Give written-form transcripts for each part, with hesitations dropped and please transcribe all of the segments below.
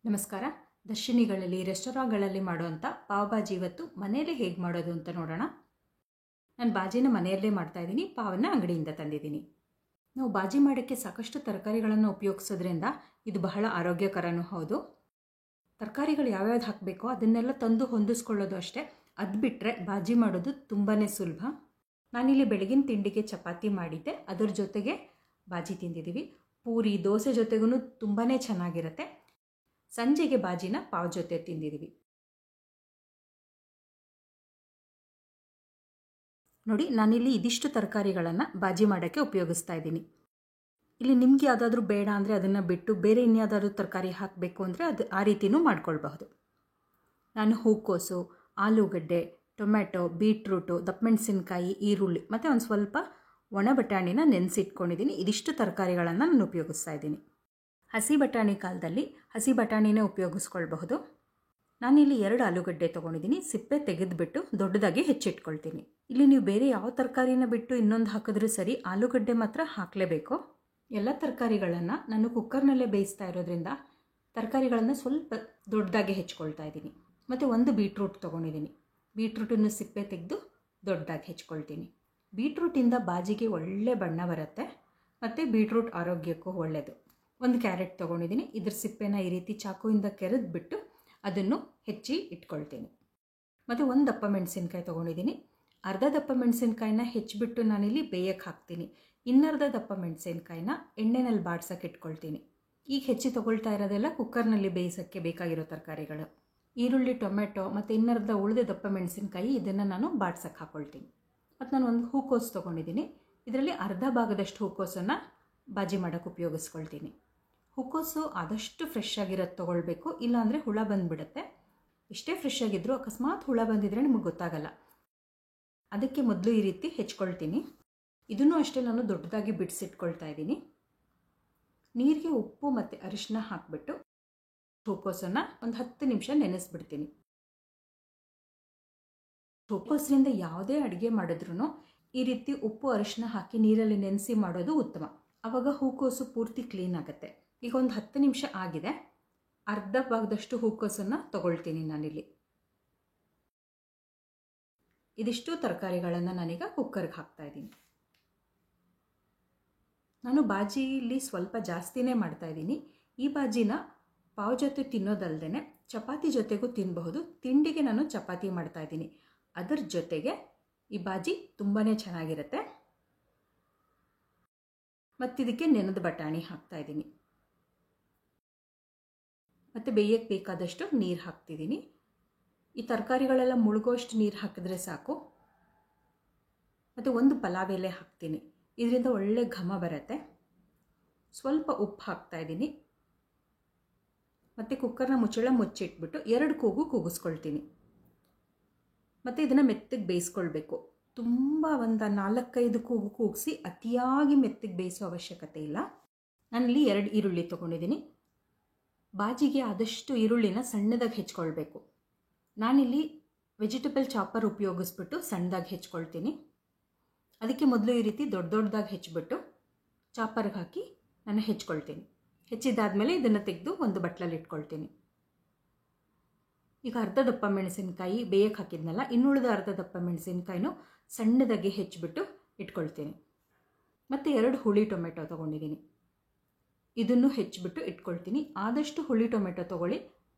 ನಮಸ್ಕಾರ. ದರ್ಶಿನಿಗಳಲ್ಲಿ ರೆಸ್ಟೋರಾಂಗಳಲ್ಲಿ ಮಾಡುವಂಥ ಪಾವ್ ಭಾಜಿ ಇವತ್ತು ಮನೆಯಲ್ಲೇ ಹೇಗೆ ಮಾಡೋದು ಅಂತ ನೋಡೋಣ. ನಾನು ಬಾಜಿನ ಮನೆಯಲ್ಲೇ ಮಾಡ್ತಾಯಿದ್ದೀನಿ, ಪಾವನ್ನು ಅಂಗಡಿಯಿಂದ ತಂದಿದ್ದೀನಿ. ನಾವು ಬಾಜಿ ಮಾಡೋಕ್ಕೆ ಸಾಕಷ್ಟು ತರಕಾರಿಗಳನ್ನು ಉಪಯೋಗಿಸೋದ್ರಿಂದ ಇದು ಬಹಳ ಆರೋಗ್ಯಕರನೂ ಹೌದು. ತರಕಾರಿಗಳು ಯಾವ್ಯಾವ್ದು ಹಾಕಬೇಕೋ ಅದನ್ನೆಲ್ಲ ತಂದು ಹೊಂದಿಸ್ಕೊಳ್ಳೋದು ಅಷ್ಟೇ. ಅದು ಬಿಟ್ಟರೆ ಬಾಜಿ ಮಾಡೋದು ತುಂಬಾ ಸುಲಭ. ನಾನಿಲ್ಲಿ ಬೆಳಗಿನ ತಿಂಡಿಗೆ ಚಪಾತಿ ಮಾಡಿದ್ದೆ, ಅದರ ಜೊತೆಗೆ ಬಾಜಿ ತಿಂದಿದ್ದೀವಿ. ಪೂರಿ ದೋಸೆ ಜೊತೆಗೂ ತುಂಬಾ ಚೆನ್ನಾಗಿರುತ್ತೆ. ಸಂಜೆಗೆ ಬಾಜಿನ ಪಾವ್ ಜೊತೆ ತಿಂದಿದ್ದೀವಿ. ನೋಡಿ, ನಾನಿಲ್ಲಿ ಇದಿಷ್ಟು ತರಕಾರಿಗಳನ್ನು ಬಾಜಿ ಮಾಡೋಕ್ಕೆ ಉಪಯೋಗಿಸ್ತಾ ಇದ್ದೀನಿ. ಇಲ್ಲಿ ನಿಮ್ಗೆ ಯಾವುದಾದ್ರೂ ಬೇಡ ಅಂದರೆ ಅದನ್ನು ಬಿಟ್ಟು ಬೇರೆ ಇನ್ಯಾವುದಾದ್ರೂ ತರಕಾರಿ ಹಾಕಬೇಕು ಅಂದರೆ ಅದು ಆ ರೀತಿಯೂ ಮಾಡ್ಕೊಳ್ಬಹುದು. ನಾನು ಹೂಕೋಸು, ಆಲೂಗಡ್ಡೆ, ಟೊಮ್ಯಾಟೊ, ಬೀಟ್ರೂಟು, ದಪ್ಪಮೆಣಸಿನ್ಕಾಯಿ, ಈರುಳ್ಳಿ ಮತ್ತು ಒಂದು ಸ್ವಲ್ಪ ಒಣ ಬಟಾಣಿನ ನೆನೆಸಿಟ್ಕೊಂಡಿದ್ದೀನಿ. ಇದಿಷ್ಟು ತರಕಾರಿಗಳನ್ನು ನಾನು ಉಪಯೋಗಿಸ್ತಾ ಇದ್ದೀನಿ. ಹಸಿ ಬಟಾಣಿ ಕಾಲದಲ್ಲಿ ಹಸಿ ಬಟಾಣಿನೇ ಉಪಯೋಗಿಸ್ಕೊಳ್ಬಹುದು. ನಾನಿಲ್ಲಿ 2 ಆಲೂಗಡ್ಡೆ ತೊಗೊಂಡಿದ್ದೀನಿ. ಸಿಪ್ಪೆ ತೆಗೆದುಬಿಟ್ಟು ದೊಡ್ಡದಾಗಿ ಹೆಚ್ಚಿಟ್ಕೊಳ್ತೀನಿ. ಇಲ್ಲಿ ನೀವು ಬೇರೆ ಯಾವ ತರಕಾರಿನ ಬಿಟ್ಟು ಇನ್ನೊಂದು ಹಾಕಿದ್ರೂ ಸರಿ, ಆಲೂಗಡ್ಡೆ ಮಾತ್ರ ಹಾಕಲೇಬೇಕು. ಎಲ್ಲ ತರಕಾರಿಗಳನ್ನು ನಾನು ಕುಕ್ಕರ್ನಲ್ಲೇ ಬೇಯಿಸ್ತಾ ಇರೋದ್ರಿಂದ ತರಕಾರಿಗಳನ್ನು ಸ್ವಲ್ಪ ದೊಡ್ಡದಾಗಿ ಹೆಚ್ಕೊಳ್ತಾ ಇದ್ದೀನಿ. ಮತ್ತು 1 ಬೀಟ್ರೂಟ್ ತೊಗೊಂಡಿದ್ದೀನಿ. ಬೀಟ್ರೂಟನ್ನು ಸಿಪ್ಪೆ ತೆಗೆದು ದೊಡ್ಡದಾಗಿ ಹೆಚ್ಕೊಳ್ತೀನಿ. ಬೀಟ್ರೂಟಿಂದ ಬಾಜಿಗೆ ಒಳ್ಳೆ ಬಣ್ಣ ಬರುತ್ತೆ ಮತ್ತು ಬೀಟ್ರೂಟ್ ಆರೋಗ್ಯಕ್ಕೂ ಒಳ್ಳೆಯದು. 1 ಕ್ಯಾರೆಟ್ ತೊಗೊಂಡಿದ್ದೀನಿ. ಇದ್ರ ಸಿಪ್ಪೆನ ಈ ರೀತಿ ಚಾಕುವಿಂದ ಕೆರೆದ್ಬಿಟ್ಟು ಅದನ್ನು ಹೆಚ್ಚಿ ಇಟ್ಕೊಳ್ತೀನಿ. ಮತ್ತು 1 ದಪ್ಪ ಮೆಣಸಿನ್ಕಾಯಿ ತೊಗೊಂಡಿದ್ದೀನಿ. ಅರ್ಧ ದಪ್ಪ ಮೆಣಸಿನ್ಕಾಯಿನ ಹೆಚ್ಚಿಬಿಟ್ಟು ನಾನಿಲ್ಲಿ ಬೇಯಕ್ಕೆ ಹಾಕ್ತೀನಿ. ಇನ್ನರ್ಧ ದಪ್ಪ ಮೆಣಸಿನ್ಕಾಯಿನ ಎಣ್ಣೆನಲ್ಲಿ ಬಾಡ್ಸೋಕ್ಕೆ ಇಟ್ಕೊಳ್ತೀನಿ. ಈಗ ಹೆಚ್ಚಿ ತೊಗೊಳ್ತಾ ಇರೋದೆಲ್ಲ ಕುಕ್ಕರ್ನಲ್ಲಿ ಬೇಯಿಸೋಕ್ಕೆ ಬೇಕಾಗಿರೋ ತರಕಾರಿಗಳು. ಈರುಳ್ಳಿ, ಟೊಮೆಟೊ ಮತ್ತು ಇನ್ನರ್ಧ ಉಳಿದ ದಪ್ಪ ಮೆಣಸಿನ್ಕಾಯಿ, ಇದನ್ನು ನಾನು ಬಾಡ್ಸೋಕ್ಕೆ ಹಾಕ್ಕೊಳ್ತೀನಿ. ಮತ್ತು ನಾನು 1 ಹೂಕೋಸು ತೊಗೊಂಡಿದ್ದೀನಿ. ಇದರಲ್ಲಿ ಅರ್ಧ ಭಾಗದಷ್ಟು ಹೂಕೋಸನ್ನು ಬಾಜಿ ಮಾಡೋಕ್ಕೆ ಉಪಯೋಗಿಸ್ಕೊಳ್ತೀನಿ. ಹೂಕೋಸು ಆದಷ್ಟು ಫ್ರೆಶ್ ಆಗಿರೋದು ತೊಗೊಳ್ಬೇಕು, ಇಲ್ಲಾಂದರೆ ಹುಳ ಬಂದುಬಿಡುತ್ತೆ. ಎಷ್ಟೇ ಫ್ರೆಶ್ ಆಗಿದ್ದರೂ ಅಕಸ್ಮಾತ್ ಹುಳ ಬಂದಿದ್ರೆ ನಿಮಗೆ ಗೊತ್ತಾಗಲ್ಲ. ಅದಕ್ಕೆ ಮೊದಲು ಈ ರೀತಿ ಹೆಚ್ಕೊಳ್ತೀನಿ. ಇದನ್ನು ಅಷ್ಟೇ ನಾನು ದೊಡ್ಡದಾಗಿ ಬಿಡಿಸಿಟ್ಕೊಳ್ತಾ ಇದ್ದೀನಿ. ನೀರಿಗೆ ಉಪ್ಪು ಮತ್ತು ಅರಿಶಿನ ಹಾಕಿಬಿಟ್ಟು ಹೂಕೋಸನ್ನು ಒಂದು 10 ನಿಮಿಷ ನೆನೆಸ್ಬಿಡ್ತೀನಿ. ಹೂಕೋಸಿನಿಂದ ಯಾವುದೇ ಅಡುಗೆ ಮಾಡಿದ್ರೂ ಈ ರೀತಿ ಉಪ್ಪು ಅರಿಶಿನ ಹಾಕಿ ನೀರಲ್ಲಿ ನೆನೆಸಿ ಮಾಡೋದು ಉತ್ತಮ. ಆವಾಗ ಹೂಕೋಸು ಪೂರ್ತಿ ಕ್ಲೀನ್ ಆಗುತ್ತೆ. ಈಗ ಒಂದು 10 ನಿಮಿಷ ಆಗಿದೆ. ಅರ್ಧ ಭಾಗದಷ್ಟು ಹೂಕೋಸನ್ನು ತೊಗೊಳ್ತೀನಿ ನಾನಿಲ್ಲಿ. ಇದಿಷ್ಟು ತರಕಾರಿಗಳನ್ನು ನಾನೀಗ ಕುಕ್ಕರ್ಗೆ ಹಾಕ್ತಾಯಿದ್ದೀನಿ. ನಾನು ಬಾಜಿಲಿ ಸ್ವಲ್ಪ ಜಾಸ್ತಿನೇ ಮಾಡ್ತಾಯಿದ್ದೀನಿ. ಈ ಬಾಜಿನ ಪಾವ್ ಜೊತೆ ತಿನ್ನೋದಲ್ಲದೆ ಚಪಾತಿ ಜೊತೆಗೂ ತಿನ್ನಬಹುದು. ತಿಂಡಿಗೆ ನಾನು ಚಪಾತಿ ಮಾಡ್ತಾಯಿದ್ದೀನಿ. ಅದರ ಜೊತೆಗೆ ಈ ಬಾಜಿ ತುಂಬಾ ಚೆನ್ನಾಗಿರುತ್ತೆ. ಮತ್ತಿದಕ್ಕೆ ನೆನೆದ ಬಟಾಣಿ ಹಾಕ್ತಾಯಿದ್ದೀನಿ. ಮತ್ತು ಬೇಯಕ್ಕೆ ಬೇಕಾದಷ್ಟು ನೀರು ಹಾಕ್ತಿದ್ದೀನಿ. ಈ ತರಕಾರಿಗಳೆಲ್ಲ ಮುಳುಗೋಷ್ಟು ನೀರು ಹಾಕಿದ್ರೆ ಸಾಕು. ಮತ್ತು 1 ಪಲಾವ್ ಎಲೆ ಹಾಕ್ತೀನಿ. ಇದರಿಂದ ಒಳ್ಳೆ ಘಮ ಬರುತ್ತೆ. ಸ್ವಲ್ಪ ಉಪ್ಪು ಹಾಕ್ತಾಯಿದ್ದೀನಿ. ಮತ್ತು ಕುಕ್ಕರ್ನ ಮುಚ್ಚಳ ಮುಚ್ಚಿಟ್ಬಿಟ್ಟು 2 ಕೂಗು ಕೂಗಿಸ್ಕೊಳ್ತೀನಿ. ಮತ್ತು ಇದನ್ನು ಮೆತ್ತಗೆ ಬೇಯಿಸ್ಕೊಳ್ಬೇಕು. ತುಂಬ ಒಂದು 4-5 ಕೂಗು ಕೂಗಿಸಿ ಅತಿಯಾಗಿ ಮೆತ್ತಗೆ ಬೇಯಿಸೋ ಅವಶ್ಯಕತೆ ಇಲ್ಲ. ನಾನಿಲ್ಲಿ 2 ಈರುಳ್ಳಿ ತೊಗೊಂಡಿದ್ದೀನಿ. ಬಾಜಿಗೆ ಆದಷ್ಟು ಈರುಳ್ಳಿನ ಸಣ್ಣದಾಗಿ ಹೆಚ್ಕೊಳ್ಬೇಕು. ನಾನಿಲ್ಲಿ ವೆಜಿಟೇಬಲ್ ಚಾಪರ್ ಉಪಯೋಗಿಸ್ಬಿಟ್ಟು ಸಣ್ಣದಾಗಿ ಹೆಚ್ಕೊಳ್ತೀನಿ. ಅದಕ್ಕೆ ಮೊದಲು ಈ ರೀತಿ ದೊಡ್ಡದಾಗಿ ಹೆಚ್ಚಿಬಿಟ್ಟು ಚಾಪರ್ಗೆ ಹಾಕಿ ನಾನು ಹೆಚ್ಕೊಳ್ತೀನಿ. ಹೆಚ್ಚಿದಾದಮೇಲೆ ಇದನ್ನು ತೆಗೆದು ಒಂದು ಬಟ್ಲಲ್ಲಿ ಇಟ್ಕೊಳ್ತೀನಿ. ಈಗ ಅರ್ಧ ದಪ್ಪ ಮೆಣಸಿನ್ಕಾಯಿ ಬೇಯಕ್ಕೆ ಹಾಕಿದ್ನಲ್ಲ, ಇನ್ನುಳಿದ ಅರ್ಧ ದಪ್ಪ ಮೆಣಸಿನ್ಕಾಯಿನೂ ಸಣ್ಣದಾಗಿ ಹೆಚ್ಚಿಬಿಟ್ಟು ಇಟ್ಕೊಳ್ತೀನಿ. ಮತ್ತು 2 ಹುಳಿ ಟೊಮೆಟೊ ತೊಗೊಂಡಿದ್ದೀನಿ. ಇದನ್ನು ಹೆಚ್ಚಿಬಿಟ್ಟು ಇಟ್ಕೊಳ್ತೀನಿ. ಆದಷ್ಟು ಹುಳಿ ಟೊಮೆಟೊ ತೊಗೊಳ್ಳಿ,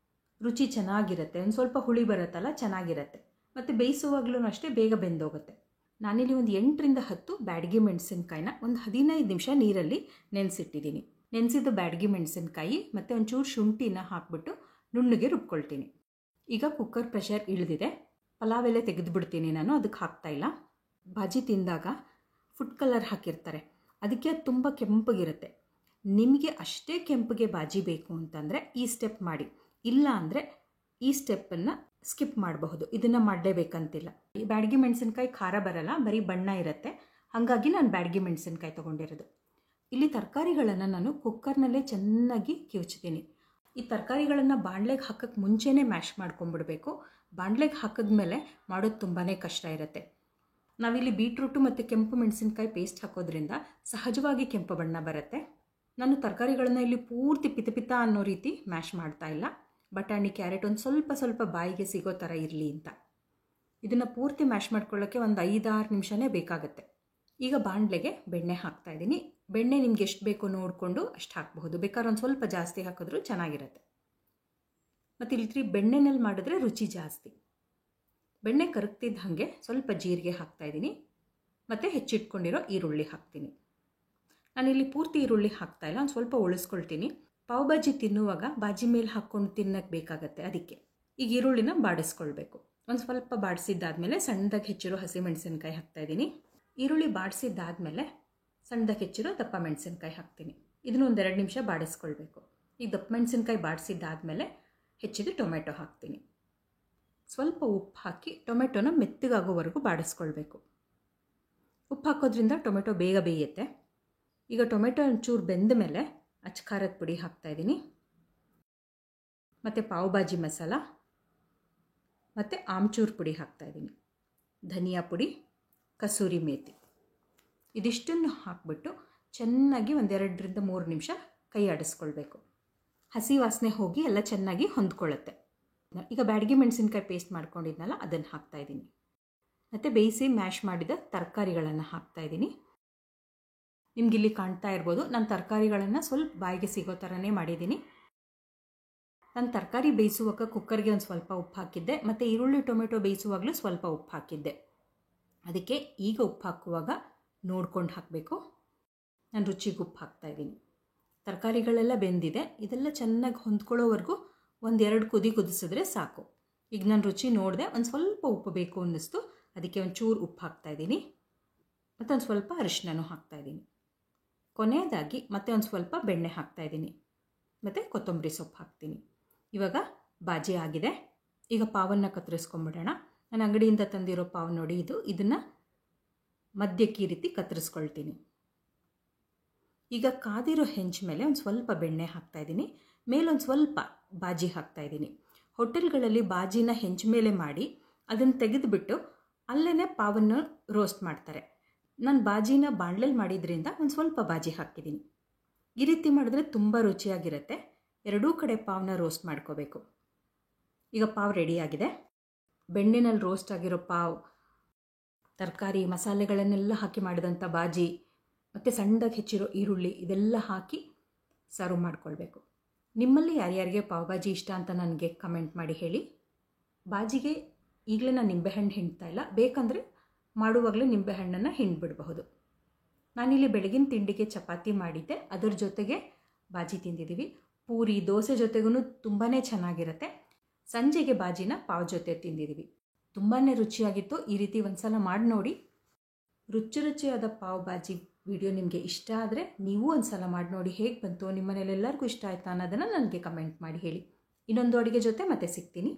ರುಚಿ ಚೆನ್ನಾಗಿರುತ್ತೆ. ಒಂದು ಸ್ವಲ್ಪ ಹುಳಿ ಬರುತ್ತಲ್ಲ, ಚೆನ್ನಾಗಿರುತ್ತೆ. ಮತ್ತು ಬೇಯಿಸುವಾಗಲೂ ಅಷ್ಟೇ ಬೇಗ ಬೆಂದೋಗುತ್ತೆ. ನಾನಿಲ್ಲಿ ಒಂದು 8ರಿಂದ 10 ಬ್ಯಾಡಗಿ ಮೆಣಸಿನ್ಕಾಯಿನ ಒಂದು 15 ನಿಮಿಷ ನೀರಲ್ಲಿ ನೆನೆಸಿಟ್ಟಿದ್ದೀನಿ. ನೆನೆಸಿದ ಬ್ಯಾಡಗಿ ಮೆಣಸಿನ್ಕಾಯಿ ಮತ್ತು ಒಂಚೂರು ಶುಂಠಿನ ಹಾಕಿಬಿಟ್ಟು ನುಣ್ಣಗೆ ರುಬ್ಕೊಳ್ತೀನಿ. ಈಗ ಕುಕ್ಕರ್ ಪ್ರೆಷರ್ ಇಳಿದಿದೆ. ಪಲಾವ್ ಎಲೆ ತೆಗೆದುಬಿಡ್ತೀನಿ ನಾನು, ಅದಕ್ಕೆ ಹಾಕ್ತಾಯಿಲ್ಲ. ಬಾಜಿ ತಿಂದಾಗ ಫುಡ್ ಕಲರ್ ಹಾಕಿರ್ತಾರೆ, ಅದಕ್ಕೆ ಅದು ತುಂಬ ಕೆಂಪಗಿರುತ್ತೆ. ನಿಮಗೆ ಅಷ್ಟೇ ಕೆಂಪಗೆ ಬಾಜಿ ಬೇಕು ಅಂತಂದರೆ ಈ ಸ್ಟೆಪ್ ಮಾಡಿ, ಇಲ್ಲ ಅಂದರೆ ಈ ಸ್ಟೆಪ್ಪನ್ನು ಸ್ಕಿಪ್ ಮಾಡಬಹುದು. ಇದನ್ನು ಮಾಡಲೇಬೇಕಂತಿಲ್ಲ. ಈ ಬ್ಯಾಡಗಿ ಮೆಣಸಿನ್ಕಾಯಿ ಖಾರ ಬರಲ್ಲ, ಬರೀ ಬಣ್ಣ ಇರುತ್ತೆ. ಹಾಗಾಗಿ ನಾನು ಬ್ಯಾಡಗಿ ಮೆಣಸಿನ್ಕಾಯಿ ತೊಗೊಂಡಿರೋದು. ಇಲ್ಲಿ ತರಕಾರಿಗಳನ್ನು ನಾನು ಕುಕ್ಕರ್ನಲ್ಲೇ ಚೆನ್ನಾಗಿ ಕಿವುಚ್ತೀನಿ. ಈ ತರಕಾರಿಗಳನ್ನು ಬಾಣಲೆಗೆ ಹಾಕೋಕ್ಕೆ ಮುಂಚೆನೇ ಮ್ಯಾಶ್ ಮಾಡ್ಕೊಂಬಿಡಬೇಕು. ಬಾಣಲೆಗೆ ಹಾಕಿದ್ಮೇಲೆ ಮಾಡೋದು ತುಂಬಾ ಕಷ್ಟ ಇರುತ್ತೆ. ನಾವಿಲ್ಲಿ ಬೀಟ್ರೂಟು ಮತ್ತು ಕೆಂಪು ಮೆಣಸಿನ್ಕಾಯಿ ಪೇಸ್ಟ್ ಹಾಕೋದ್ರಿಂದ ಸಹಜವಾಗಿ ಕೆಂಪು ಬಣ್ಣ ಬರುತ್ತೆ. ನಾನು ತರಕಾರಿಗಳನ್ನ ಇಲ್ಲಿ ಪೂರ್ತಿ ಪಿತ ಅನ್ನೋ ರೀತಿ ಮ್ಯಾಶ್ ಮಾಡ್ತಾ ಇಲ್ಲ. ಬಟಾಣಿ, ಕ್ಯಾರೆಟ್ ಒಂದು ಸ್ವಲ್ಪ ಸ್ವಲ್ಪ ಬಾಯಿಗೆ ಸಿಗೋ ಥರ ಇರಲಿ ಅಂತ. ಇದನ್ನು ಪೂರ್ತಿ ಮ್ಯಾಶ್ ಮಾಡ್ಕೊಳ್ಳೋಕ್ಕೆ ಒಂದು 5-6 ನಿಮಿಷನೇ ಬೇಕಾಗುತ್ತೆ. ಈಗ ಬಾಣಲೆಗೆ ಬೆಣ್ಣೆ ಹಾಕ್ತಾಯಿದ್ದೀನಿ. ಬೆಣ್ಣೆ ನಿಮ್ಗೆ ಎಷ್ಟು ಬೇಕೋ ನೋಡಿಕೊಂಡು ಅಷ್ಟು ಹಾಕಬಹುದು. ಬೇಕಾದ್ರೆ ಒಂದು ಸ್ವಲ್ಪ ಜಾಸ್ತಿ ಹಾಕಿದ್ರೂ ಚೆನ್ನಾಗಿರುತ್ತೆ. ಮತ್ತು ಇಲ್ಲಿ ಬೆಣ್ಣೆನಲ್ಲಿ ಮಾಡಿದ್ರೆ ರುಚಿ ಜಾಸ್ತಿ. ಬೆಣ್ಣೆ ಕರಗ್ತಿದ್ದ ಹಾಗೆ ಸ್ವಲ್ಪ ಜೀರಿಗೆ ಹಾಕ್ತಾಯಿದ್ದೀನಿ ಮತ್ತು ಹೆಚ್ಚಿಟ್ಕೊಂಡಿರೋ ಈರುಳ್ಳಿ ಹಾಕ್ತೀನಿ. ನಾನಿಲ್ಲಿ ಪೂರ್ತಿ ಈರುಳ್ಳಿ ಹಾಕ್ತಾಯಿಲ್ಲ, ಒಂದು ಸ್ವಲ್ಪ ಉಳಿಸ್ಕೊಳ್ತೀನಿ. ಪಾವ್ ಭಾಜಿ ತಿನ್ನುವಾಗ ಬಾಜಿ ಮೇಲೆ ಹಾಕ್ಕೊಂಡು ತಿನ್ನಕ್ಕೆ ಬೇಕಾಗತ್ತೆ. ಅದಕ್ಕೆ ಈಗ ಈರುಳ್ಳಿನ ಬಾಡಿಸ್ಕೊಳ್ಬೇಕು. ಒಂದು ಸ್ವಲ್ಪ ಬಾಡಿಸಿದ್ದಾದಮೇಲೆ ಸಣ್ಣದಾಗಿ ಹೆಚ್ಚಿರೋ ಹಸಿಮೆಣಸಿನ್ಕಾಯಿ ಹಾಕ್ತಾಯಿದ್ದೀನಿ. ಈರುಳ್ಳಿ ಬಾಡಿಸಿದ್ದಾದಮೇಲೆ ಸಣ್ಣದಾಗಿ ಹೆಚ್ಚಿರೋ ದಪ್ಪ ಮೆಣಸಿನ್ಕಾಯಿ ಹಾಕ್ತೀನಿ. ಇದನ್ನು ಒಂದು 2 ನಿಮಿಷ ಬಾಡಿಸ್ಕೊಳ್ಬೇಕು. ಈಗ ದಪ್ಪ ಮೆಣಸಿನ್ಕಾಯಿ ಬಾಡಿಸಿದ್ದಾದಮೇಲೆ ಹೆಚ್ಚಿದ ಟೊಮೆಟೊ ಹಾಕ್ತೀನಿ. ಸ್ವಲ್ಪ ಉಪ್ಪು ಹಾಕಿ ಟೊಮೆಟೊನ ಮೆತ್ತಗಾಗೋವರೆಗೂ ಬಾಡಿಸ್ಕೊಳ್ಬೇಕು. ಉಪ್ಪು ಹಾಕೋದ್ರಿಂದ ಟೊಮೆಟೊ ಬೇಗ ಬೇಯುತ್ತೆ. ಈಗ ಟೊಮೆಟೊ ಒಂಚೂರು ಬೆಂದ ಮೇಲೆ ಅಚ್ಕಾರದ ಪುಡಿ ಹಾಕ್ತಾಯಿದ್ದೀನಿ, ಮತ್ತು ಪಾವ್ ಭಾಜಿ ಮಸಾಲ ಮತ್ತು ಆಮ್ಚೂರು ಪುಡಿ ಹಾಕ್ತಾಯಿದ್ದೀನಿ, ಧನಿಯಾ ಪುಡಿ, ಕಸೂರಿ ಮೇಥಿ. ಇದಿಷ್ಟನ್ನು ಹಾಕ್ಬಿಟ್ಟು ಚೆನ್ನಾಗಿ ಒಂದು 2-3 ನಿಮಿಷ ಕೈ ಆಡಿಸ್ಕೊಳ್ಬೇಕು. ಹಸಿ ವಾಸನೆ ಹೋಗಿ ಎಲ್ಲ ಚೆನ್ನಾಗಿ ಹೊಂದ್ಕೊಳ್ಳುತ್ತೆ. ಈಗ ಬ್ಯಾಡಗಿ ಮೆಣಸಿನ್ಕಾಯಿ ಪೇಸ್ಟ್ ಮಾಡ್ಕೊಂಡಿದ್ನಲ್ಲ ಅದನ್ನು ಹಾಕ್ತಾಯಿದ್ದೀನಿ. ಮತ್ತು ಬೇಯಿಸಿ ಮ್ಯಾಶ್ ಮಾಡಿದ ತರಕಾರಿಗಳನ್ನು ಹಾಕ್ತಾಯಿದ್ದೀನಿ. ನಿಮಗಿಲ್ಲಿ ಕಾಣ್ತಾ ಇರ್ಬೋದು, ನಾನು ತರಕಾರಿಗಳನ್ನು ಸ್ವಲ್ಪ ಬಾಯಿಗೆ ಸಿಗೋ ಥರನೇ ಮಾಡಿದ್ದೀನಿ. ನಾನು ತರಕಾರಿ ಬೇಯಿಸುವಾಗ ಕುಕ್ಕರ್ಗೆ ಒಂದು ಸ್ವಲ್ಪ ಉಪ್ಪು ಹಾಕಿದ್ದೆ, ಮತ್ತು ಈರುಳ್ಳಿ ಟೊಮೆಟೊ ಬೇಯಿಸುವಾಗಲೂ ಸ್ವಲ್ಪ ಉಪ್ಪು ಹಾಕಿದ್ದೆ. ಅದಕ್ಕೆ ಈಗ ಉಪ್ಪು ಹಾಕುವಾಗ ನೋಡ್ಕೊಂಡು ಹಾಕಬೇಕು. ನಾನು ರುಚಿಗೆ ಉಪ್ಪು ಹಾಕ್ತಾಯಿದ್ದೀನಿ. ತರಕಾರಿಗಳೆಲ್ಲ ಬೆಂದಿದೆ. ಇದೆಲ್ಲ ಚೆನ್ನಾಗಿ ಹೊಂದ್ಕೊಳ್ಳೋವರೆಗೂ 1-2 ಕುದಿ ಕುದಿಸಿದ್ರೆ ಸಾಕು. ಈಗ ನಾನು ರುಚಿ ನೋಡಿದೆ, ಒಂದು ಸ್ವಲ್ಪ ಉಪ್ಪು ಬೇಕು ಅನ್ನಿಸ್ತು. ಅದಕ್ಕೆ ಒಂಚೂರು ಉಪ್ಪು ಹಾಕ್ತಾಯಿದ್ದೀನಿ, ಮತ್ತು ಒಂದು ಸ್ವಲ್ಪ ಅರಿಶಿನೂ ಹಾಕ್ತಾಯಿದ್ದೀನಿ. ಕೊನೆಯದಾಗಿ ಮತ್ತೆ ಒಂದು ಸ್ವಲ್ಪ ಬೆಣ್ಣೆ ಹಾಕ್ತಾಯಿದ್ದೀನಿ, ಮತ್ತು ಕೊತ್ತಂಬರಿ ಸೊಪ್ಪು ಹಾಕ್ತೀನಿ. ಇವಾಗ ಬಾಜಿ ಆಗಿದೆ. ಈಗ ಪಾವನ್ನು ಕತ್ತರಿಸ್ಕೊಂಬಿಡೋಣ. ನಾನು ಅಂಗಡಿಯಿಂದ ತಂದಿರೋ ಪಾವ್ ನೋಡಿ, ಇದನ್ನು ಮಧ್ಯಕ್ಕೆ ಈ ರೀತಿ ಕತ್ತರಿಸ್ಕೊಳ್ತೀನಿ. ಈಗ ಕಾದಿರೋ ಹೆಂಚು ಮೇಲೆ ಒಂದು ಸ್ವಲ್ಪ ಬೆಣ್ಣೆ ಹಾಕ್ತಾಯಿದ್ದೀನಿ, ಮೇಲೊಂದು ಸ್ವಲ್ಪ ಬಾಜಿ ಹಾಕ್ತಾಯಿದ್ದೀನಿ. ಹೋಟೆಲ್ಗಳಲ್ಲಿ ಬಾಜಿನ ಹೆಂಚು ಮೇಲೆ ಮಾಡಿ ಅದನ್ನು ತೆಗೆದುಬಿಟ್ಟು ಅಲ್ಲೇ ಪಾವನ್ನು ರೋಸ್ಟ್ ಮಾಡ್ತಾರೆ. ನಾನು ಬಾಜಿನ ಬಾಣಲೆಯಲ್ಲಿ ಮಾಡಿದ್ರಿಂದ ಒಂದು ಸ್ವಲ್ಪ ಬಾಜಿ ಹಾಕಿದ್ದೀನಿ. ಈ ರೀತಿ ಮಾಡಿದ್ರೆ ತುಂಬ ರುಚಿಯಾಗಿರುತ್ತೆ. ಎರಡೂ ಕಡೆ ಪಾವನ್ನ ರೋಸ್ಟ್ ಮಾಡ್ಕೋಬೇಕು. ಈಗ ಪಾವ್ ರೆಡಿಯಾಗಿದೆ. ಬೆಣ್ಣೆನಲ್ಲಿ ರೋಸ್ಟ್ ಆಗಿರೋ ಪಾವ್, ತರಕಾರಿ ಮಸಾಲೆಗಳನ್ನೆಲ್ಲ ಹಾಕಿ ಮಾಡಿದಂಥ ಬಾಜಿ, ಮತ್ತು ಸಣ್ಣದಾಗಿ ಹೆಚ್ಚಿರೋ ಈರುಳ್ಳಿ ಇದೆಲ್ಲ ಹಾಕಿ ಸರ್ವ್ ಮಾಡ್ಕೊಳ್ಬೇಕು. ನಿಮ್ಮಲ್ಲಿ ಯಾರ್ಯಾರಿಗೆ ಪಾವ್ ಭಾಜಿ ಇಷ್ಟ ಅಂತ ನನಗೆ ಕಮೆಂಟ್ ಮಾಡಿ ಹೇಳಿ. ಬಾಜಿಗೆ ಈಗಲೇ ನಾನು ನಿಂಬೆಹಣ್ಣು ಹಿಂಡ್ತಾ ಇಲ್ಲ, ಬೇಕಂದರೆ ಮಾಡುವಾಗಲೇ ನಿಂಬೆಹಣ್ಣನ್ನು ಹಿಂಡ್ಬಿಡಬಹುದು. ನಾನಿಲ್ಲಿ ಬೆಳಗಿನ ತಿಂಡಿಗೆ ಚಪಾತಿ ಮಾಡಿದ್ದೆ, ಅದರ ಜೊತೆಗೆ ಬಾಜಿ ತಿಂದಿದ್ದೀವಿ. ಪೂರಿ ದೋಸೆ ಜೊತೆಗೂ ತುಂಬಾ ಚೆನ್ನಾಗಿರುತ್ತೆ. ಸಂಜೆಗೆ ಬಾಜಿನ ಪಾವ್ ಜೊತೆ ತಿಂದಿದ್ದೀವಿ. ತುಂಬಾ ರುಚಿಯಾಗಿತ್ತು. ಈ ರೀತಿ ಒಂದ್ಸಲ ಮಾಡಿ ನೋಡಿ. ರುಚಿಯಾದ ಪಾವ್ ಭಾಜಿ ವಿಡಿಯೋ ನಿಮಗೆ ಇಷ್ಟ ಆದರೆ ನೀವು ಒಂದು ಸಲ ಮಾಡಿ ನೋಡಿ. ಹೇಗೆ ಬಂತು, ನಿಮ್ಮ ಮನೇಲಿ ಎಲ್ಲರಿಗೂ ಇಷ್ಟ ಆಯಿತಾ ಅನ್ನೋದನ್ನು ನನಗೆ ಕಮೆಂಟ್ ಮಾಡಿ ಹೇಳಿ. ಇನ್ನೊಂದು ಅಡುಗೆ ಜೊತೆ ಮತ್ತೆ ಸಿಗ್ತೀನಿ.